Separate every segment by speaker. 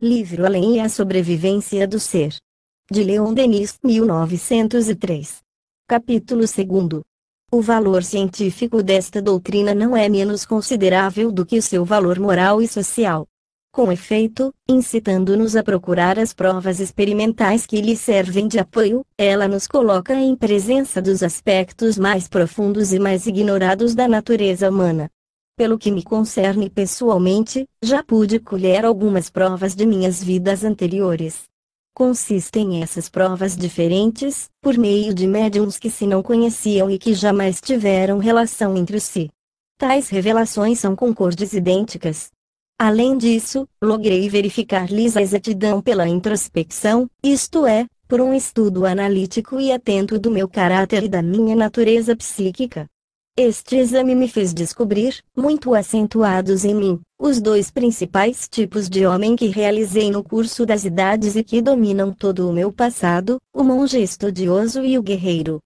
Speaker 1: Livro Além e a Sobrevivência do Ser. De Leon Denis, 1903. Capítulo 2. O valor científico desta doutrina não é menos considerável do que o seu valor moral e social. Com efeito, incitando-nos a procurar as provas experimentais que lhe servem de apoio, ela nos coloca em presença dos aspectos mais profundos e mais ignorados da natureza humana. Pelo que me concerne pessoalmente, já pude colher algumas provas de minhas vidas anteriores. Consistem essas provas diferentes, por meio de médiuns que se não conheciam e que jamais tiveram relação entre si. Tais revelações são concordes idênticas. Além disso, logrei verificar-lhes a exatidão pela introspecção, isto é, por um estudo analítico e atento do meu caráter e da minha natureza psíquica. Este exame me fez descobrir, muito acentuados em mim, os dois principais tipos de homem que realizei no curso das idades e que dominam todo o meu passado, o monge estudioso e o guerreiro.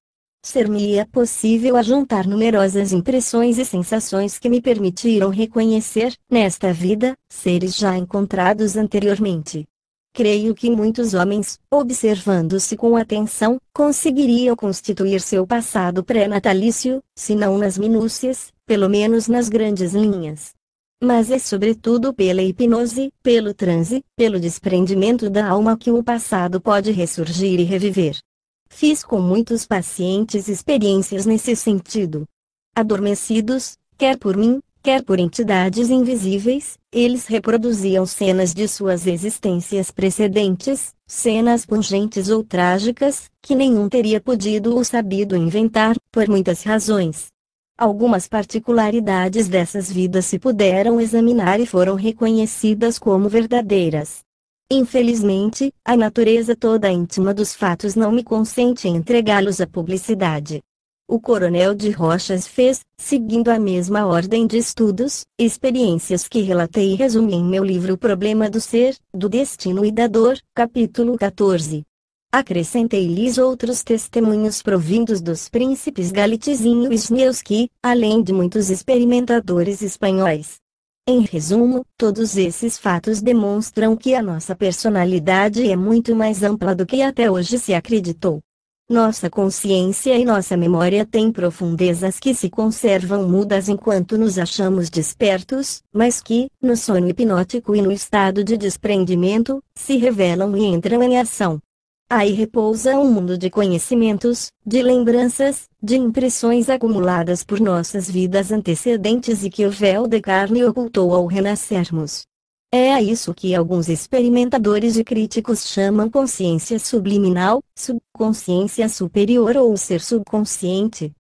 Speaker 1: Ser-me-ia possível ajuntar numerosas impressões e sensações que me permitiram reconhecer, nesta vida, seres já encontrados anteriormente. Creio que muitos homens, observando-se com atenção, conseguiriam constituir seu passado pré-natalício, se não nas minúcias, pelo menos nas grandes linhas. Mas é sobretudo pela hipnose, pelo transe, pelo desprendimento da alma que o passado pode ressurgir e reviver. Fiz com muitos pacientes experiências nesse sentido. Adormecidos, quer por mim, quer por entidades invisíveis, eles reproduziam cenas de suas existências precedentes, cenas pungentes ou trágicas, que nenhum teria podido ou sabido inventar, por muitas razões. Algumas particularidades dessas vidas se puderam examinar e foram reconhecidas como verdadeiras. Infelizmente, a natureza toda íntima dos fatos não me consente entregá-los à publicidade. O Coronel de Rochas fez, seguindo a mesma ordem de estudos, experiências que relatei e resumi em meu livro O Problema do Ser, do Destino e da Dor, capítulo 14. Acrescentei-lhes outros testemunhos provindos dos príncipes Galitezinho e Sniewski, além de muitos experimentadores espanhóis. Em resumo, todos esses fatos demonstram que a nossa personalidade é muito mais ampla do que até hoje se acreditou. Nossa consciência e nossa memória têm profundezas que se conservam mudas enquanto nos achamos despertos, mas que, no sono hipnótico e no estado de desprendimento, se revelam e entram em ação. Aí repousa um mundo de conhecimentos, de lembranças, de impressões acumuladas por nossas vidas antecedentes e que o véu de carne ocultou ao renascermos. É a isso que alguns experimentadores e críticos chamam consciência subliminal, subconsciência superior ou ser subconsciente.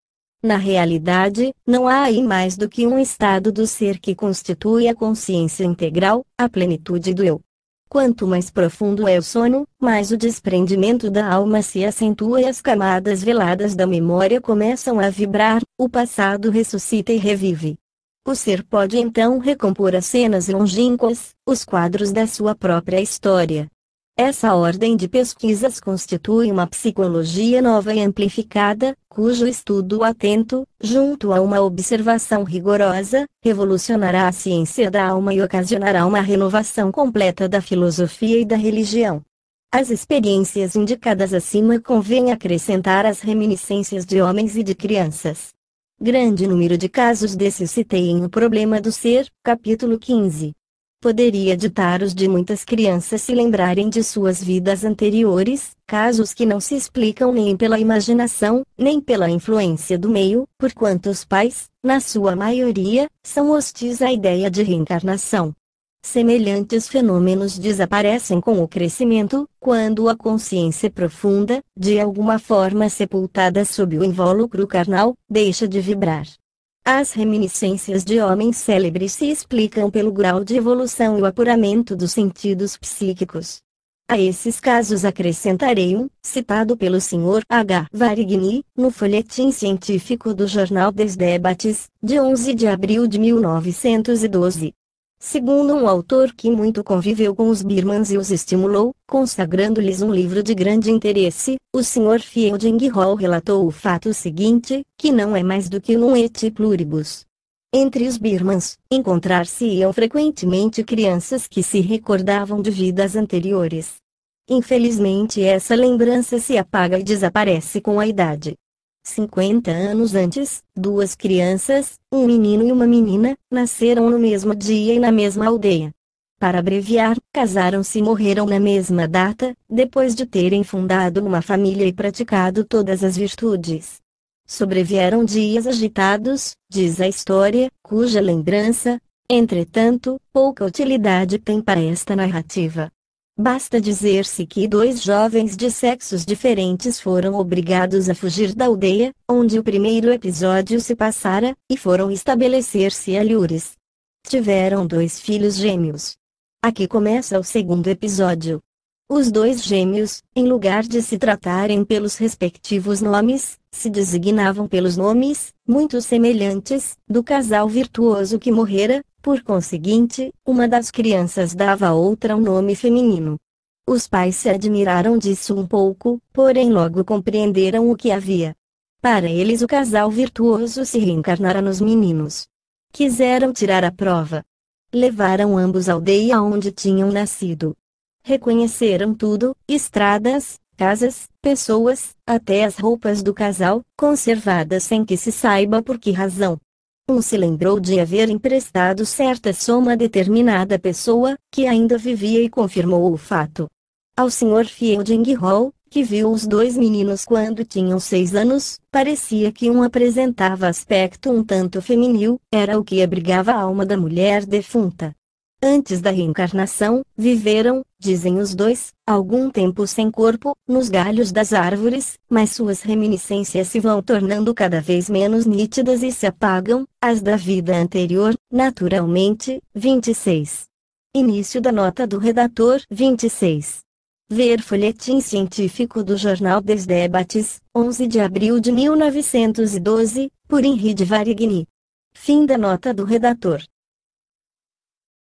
Speaker 1: Na realidade, não há aí mais do que um estado do ser que constitui a consciência integral, a plenitude do eu. Quanto mais profundo é o sono, mais o desprendimento da alma se acentua e as camadas veladas da memória começam a vibrar, o passado ressuscita e revive. O ser pode então recompor as cenas longínquas, os quadros da sua própria história. Essa ordem de pesquisas constitui uma psicologia nova e amplificada, cujo estudo atento, junto a uma observação rigorosa, revolucionará a ciência da alma e ocasionará uma renovação completa da filosofia e da religião. Às experiências indicadas acima convém acrescentar as reminiscências de homens e de crianças. Grande número de casos desses citei em O Problema do Ser, capítulo 15. Poderia ditar os de muitas crianças se lembrarem de suas vidas anteriores, casos que não se explicam nem pela imaginação, nem pela influência do meio, porquanto os pais, na sua maioria, são hostis à ideia de reencarnação. Semelhantes fenômenos desaparecem com o crescimento, quando a consciência profunda, de alguma forma sepultada sob o invólucro carnal, deixa de vibrar. As reminiscências de homens célebres se explicam pelo grau de evolução e o apuramento dos sentidos psíquicos. A esses casos acrescentarei um, citado pelo Sr. H. Varigny, no folhetim científico do Jornal des Debates, de 11 de abril de 1912. Segundo um autor que muito conviveu com os birmans e os estimulou, consagrando-lhes um livro de grande interesse, o Sr. Fielding Hall relatou o fato seguinte, que não é mais do que um et pluribus. Entre os birmãs, encontrar-se-iam frequentemente crianças que se recordavam de vidas anteriores. Infelizmente essa lembrança se apaga e desaparece com a idade. 50 anos antes, duas crianças, um menino e uma menina, nasceram no mesmo dia e na mesma aldeia. Para abreviar, casaram-se e morreram na mesma data, depois de terem fundado uma família e praticado todas as virtudes. Sobrevieram dias agitados, diz a história, cuja lembrança, entretanto, pouca utilidade tem para esta narrativa. Basta dizer-se que dois jovens de sexos diferentes foram obrigados a fugir da aldeia, onde o primeiro episódio se passara, e foram estabelecer-se a Lures. Tiveram dois filhos gêmeos. Aqui começa o segundo episódio. Os dois gêmeos, em lugar de se tratarem pelos respectivos nomes, se designavam pelos nomes, muito semelhantes, do casal virtuoso que morrera. Por conseguinte, uma das crianças dava à outra um nome feminino. Os pais se admiraram disso um pouco, porém logo compreenderam o que havia. Para eles o casal virtuoso se reencarnara nos meninos. Quiseram tirar a prova. Levaram ambos à aldeia onde tinham nascido. Reconheceram tudo, estradas, casas, pessoas, até as roupas do casal, conservadas sem que se saiba por que razão. Um se lembrou de haver emprestado certa soma a determinada pessoa, que ainda vivia e confirmou o fato. Ao Sr. Fielding Hall, que viu os dois meninos quando tinham 6 anos, parecia que um apresentava aspecto um tanto feminil, era o que abrigava a alma da mulher defunta. Antes da reencarnação, viveram, dizem os dois, algum tempo sem corpo, nos galhos das árvores, mas suas reminiscências se vão tornando cada vez menos nítidas e se apagam, as da vida anterior, naturalmente. 26. Início da nota do redator. 26. Ver folhetim científico do Jornal des Debates, 11 de abril de 1912, por Henri de Varigny. Fim da nota do redator.